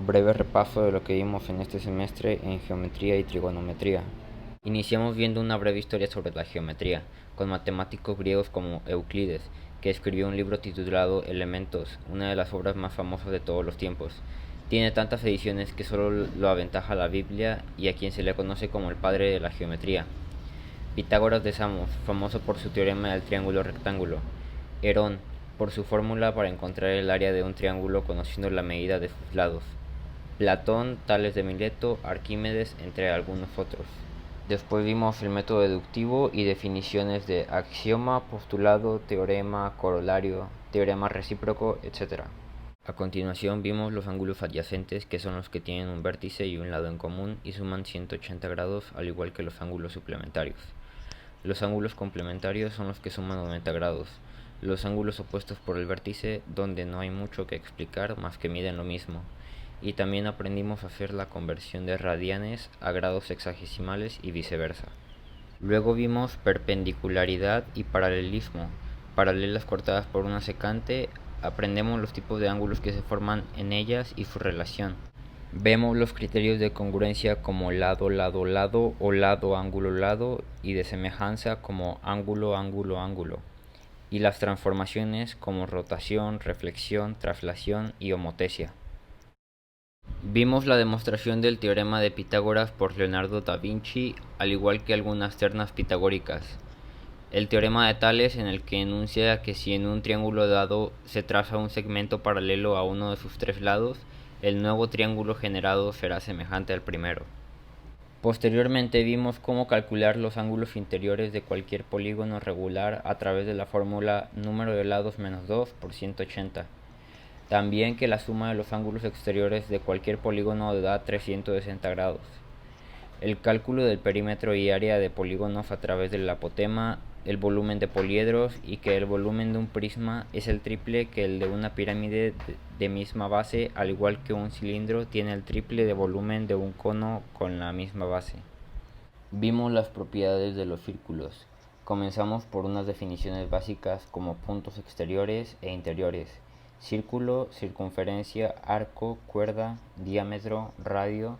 Breve repaso de lo que vimos en este semestre en geometría y trigonometría. Iniciamos viendo una breve historia sobre la geometría, con matemáticos griegos como Euclides, que escribió un libro titulado Elementos, una de las obras más famosas de todos los tiempos. Tiene tantas ediciones que solo lo aventaja la Biblia y a quien se le conoce como el padre de la geometría. Pitágoras de Samos, famoso por su teorema del triángulo rectángulo. Herón, por su fórmula para encontrar el área de un triángulo conociendo la medida de sus lados. Platón, Tales de Mileto, Arquímedes, entre algunos otros. Después vimos el método deductivo y definiciones de axioma, postulado, teorema, corolario, teorema recíproco, etc. A continuación vimos los ángulos adyacentes, que son los que tienen un vértice y un lado en común y suman 180 grados, al igual que los ángulos suplementarios. Los ángulos complementarios son los que suman 90 grados. Los ángulos opuestos por el vértice, donde no hay mucho que explicar más que miden lo mismo. Y también aprendimos a hacer la conversión de radianes a grados sexagesimales y viceversa. Luego vimos perpendicularidad y paralelismo, paralelas cortadas por una secante. Aprendemos los tipos de ángulos que se forman en ellas y su relación. Vemos los criterios de congruencia como lado, lado, lado o lado, ángulo, lado, y de semejanza como ángulo, ángulo, ángulo. Y las transformaciones como rotación, reflexión, traslación y homotesia. Vimos la demostración del teorema de Pitágoras por Leonardo da Vinci, al igual que algunas ternas pitagóricas. El teorema de Tales, en el que enuncia que si en un triángulo dado se traza un segmento paralelo a uno de sus tres lados, el nuevo triángulo generado será semejante al primero. Posteriormente vimos cómo calcular los ángulos interiores de cualquier polígono regular a través de la fórmula número de lados menos 2 por 180. También que la suma de los ángulos exteriores de cualquier polígono da 360 grados. El cálculo del perímetro y área de polígonos a través del apotema, el volumen de poliedros y que el volumen de un prisma es el triple que el de una pirámide de misma base, al igual que un cilindro tiene el triple de volumen de un cono con la misma base. Vimos las propiedades de los círculos. Comenzamos por unas definiciones básicas como puntos exteriores e interiores, círculo, circunferencia, arco, cuerda, diámetro, radio,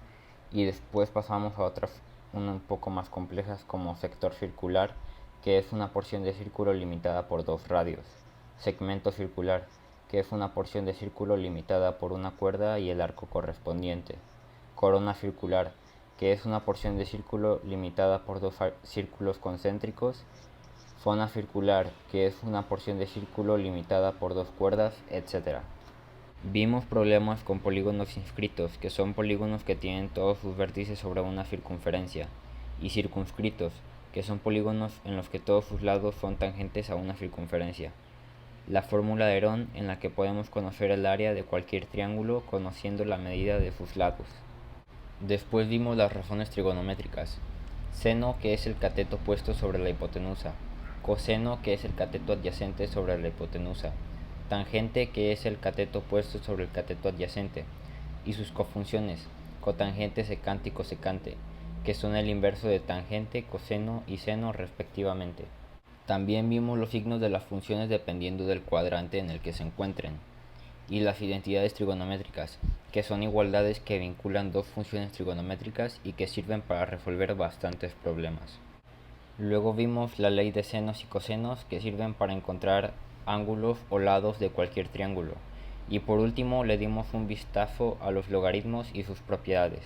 y después pasamos a otras un poco más complejas como sector circular, que es una porción de círculo limitada por dos radios, segmento circular, que es una porción de círculo limitada por una cuerda y el arco correspondiente, corona circular, que es una porción de círculo limitada por dos círculos concéntricos, zona circular, que es una porción de círculo limitada por dos cuerdas, etc. Vimos problemas con polígonos inscritos, que son polígonos que tienen todos sus vértices sobre una circunferencia, y circunscritos, que son polígonos en los que todos sus lados son tangentes a una circunferencia. La fórmula de Herón, en la que podemos conocer el área de cualquier triángulo conociendo la medida de sus lados. Después vimos las razones trigonométricas. Seno, que es el cateto puesto sobre la hipotenusa. Coseno, que es el cateto adyacente sobre la hipotenusa. Tangente, que es el cateto puesto sobre el cateto adyacente, y sus cofunciones, cotangente, secante y cosecante, que son el inverso de tangente, coseno y seno respectivamente. También vimos los signos de las funciones dependiendo del cuadrante en el que se encuentren, y las identidades trigonométricas, que son igualdades que vinculan dos funciones trigonométricas y que sirven para resolver bastantes problemas. Luego vimos la ley de senos y cosenos, que sirven para encontrar ángulos o lados de cualquier triángulo. Y por último le dimos un vistazo a los logaritmos y sus propiedades.